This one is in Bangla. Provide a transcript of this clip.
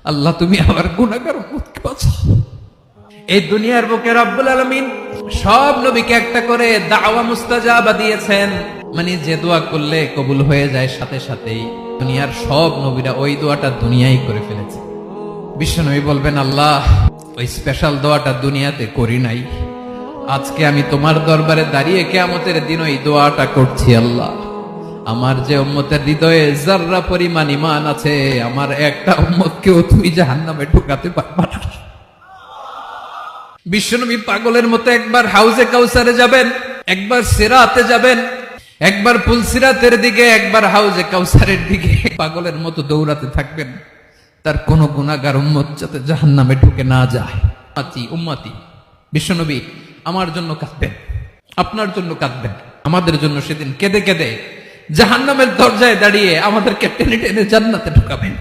আল্লাহ তুমি আমার গুনাহগার উম্মতকে বাঁচাও। এই দুনিয়ার বুকে রব্বুল আলামিন সব নবীকে একটা করে দাওয়া মুস্তাজাবা দিয়েছেন, মানে যে দোয়া করলে কবুল হয়ে যায় সাথে সাথেই। দুনিয়ার সব নবীরা ওই দোয়াটা দুনিয়ায় করে ফেলেছে। বিশ্বনবী বলবেন, আল্লাহ ওই স্পেশাল দোয়াটা দুনিয়াতে করি নাই, আজকে আমি তোমার দরবারে দাঁড়িয়ে কিয়ামতের দিন ওই দোয়াটা করছি। আল্লাহ আমার যে উম্মতের হৃদয়ে যাররা পরিমাণ ঈমান আছে, আমার একটা উম্মতকেও তুমি জাহান্নামে ঢুকাতে পারবা না। বিশ্বনবী পাগলের মতো একবার হাউজে কাউসারে যাবেন, একবার সিরাতে যাবেন, একবার পুলসিরাতের দিকে, একবার হাউজে কাউসারের দিকে পাগলের মতো দৌড়াতে থাকবেন, তার কোন গুনাহগার উম্মত যাতে জাহান্নামে ঢুকে না যায়। উম্মতি বিশ্বনবী আমার জন্য কাঁদবেন, আপনার জন্য কাঁদবেন, আমাদের জন্য সেদিন কেঁদে কেঁদে জাহান্নামের দরজায় দাঁড়িয়ে আমাদেরকে টেনে টেনে জান্নাতে ঢুকাবেন।